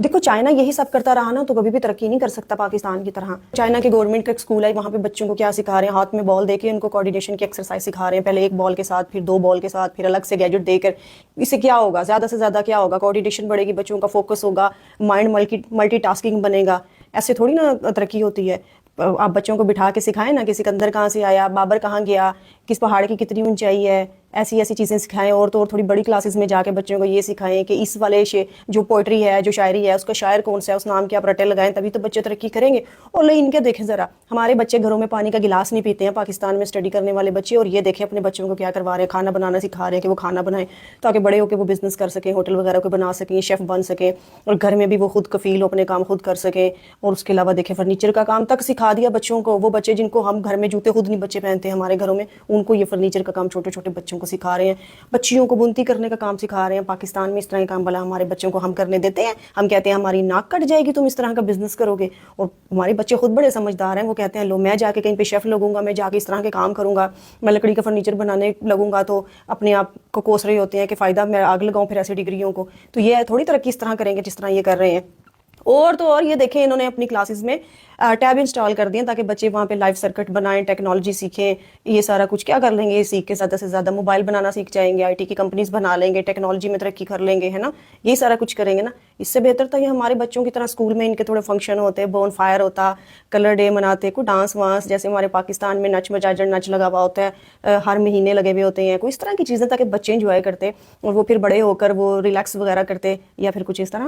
دیکھو چائنا یہی سب کرتا رہا نا تو کبھی بھی ترقی نہیں کر سکتا پاکستان کی طرح. چائنا کے گورنمنٹ کا ایک اسکول ہے, وہاں پہ بچوں کو کیا سکھا رہے ہیں, ہاتھ میں بال دے کے ان کو کوآرڈینیشن کی ایکسرسائز سکھا رہے ہیں, پہلے ایک بال کے ساتھ, پھر 2 بال کے ساتھ, پھر الگ سے گیجٹ دے کر. اس سے کیا ہوگا, زیادہ سے زیادہ کیا ہوگا, کوآرڈینیشن بڑھے گی, بچوں کا فوکس ہوگا, مائنڈ ملٹی ٹاسکنگ بنے گا. ایسے تھوڑی نا ترقی ہوتی ہے. آپ بچوں کو بٹھا کے سکھائیں نا کہ سکندر کہاں سے آیا, بابر کہاں گیا, کس پہاڑ کی کتنی اونچائی ہے, ایسی چیزیں سکھائیں. اور تو اور تھوڑی بڑی کلاسز میں جا کے بچوں کو یہ سکھائیں کہ اس والے جو پوئٹری ہے, جو شاعری ہے, اس کا شاعر کون سا ہے, اس نام کے آپ رٹے لگائیں, تبھی تو بچے ترقی کریں گے. اور ان کے دیکھیں ذرا, ہمارے بچے گھروں میں پانی کا گلاس نہیں پیتے ہیں پاکستان میں اسٹڈی کرنے والے بچے, اور یہ دیکھیں اپنے بچوں کو کیا کروا رہے ہیں, کھانا بنانا سکھا رہے ہیں کہ وہ کھانا بنائیں تاکہ بڑے ہو کے وہ بزنس کر سکیں, ہوٹل وغیرہ کو بنا سکیں, شیف بن سکیں, اور گھر میں بھی وہ خود کفیل ہو, اپنے کام خود کر سکیں. اور اس کے علاوہ دیکھیں فرنیچر کا کام تک سکھا دیا بچوں کو. وہ بچے جن کو ہم گھر میں جوتے خود نہیں بچے پہنتے ہیں ہمارے گھروں میں, ان کو یہ فرنیچر کا کام چھوٹے چھوٹے بچوں کو سکھا رہے ہیں. بچیوں کو بنتی کرنے کا کام سکھا رہے ہیں. پاکستان میں اس طرح کا کام بلا ہمارے بچوں کو ہم کرنے دیتے ہیں؟ ہم کہتے ہیں ہماری ناک کٹ جائے گی تم اس طرح کا بزنس کرو گے. اور ہمارے بچے خود بڑے سمجھدار ہیں, وہ کہتے ہیں لو میں جا کے کہیں پہ شیف لگوں گا, میں جا کے اس طرح کے کام کروں گا, میں لکڑی کا فرنیچر بنانے لگوں گا. تو اپنے آپ کو کوس رہے ہوتے ہیں کہ فائدہ میں آگ لگاؤں پھر ایسی ڈگریوں کو. تو یہ تھوڑی ترقی اس طرح کریں گے جس طرح یہ کر رہے ہیں. اور تو اور یہ دیکھیں انہوں نے اپنی کلاسز میں ٹیب انسٹال کر دیں تاکہ بچے وہاں پہ لائف سرکٹ بنائیں, ٹیکنالوجی سیکھیں. یہ سارا کچھ کیا کر لیں گے, سیکھ کے زیادہ سے زیادہ موبائل بنانا سیکھ جائیں گے, IT کی کمپنیز بنا لیں گے, ٹیکنالوجی میں ترقی کر لیں گے, ہے نا. یہی سارا کچھ کریں گے نا. اس سے بہتر تو یہ ہمارے بچوں کی طرح اسکول میں ان کے تھوڑے فنکشن ہوتے, بون فائر ہوتا, کلر ڈے مناتے, کوئی ڈانس وانس, جیسے ہمارے پاکستان میں نچ مجاجر نچ لگا ہوا ہوتا ہے, ہر مہینے لگے ہوئے ہوتے ہیں, کوئی اس طرح کی چیزیں تاکہ بچے انجوائے کرتے اور وہ پھر بڑے ہو کر وہ ریلیکس وغیرہ کرتے, یا پھر کچھ اس طرح.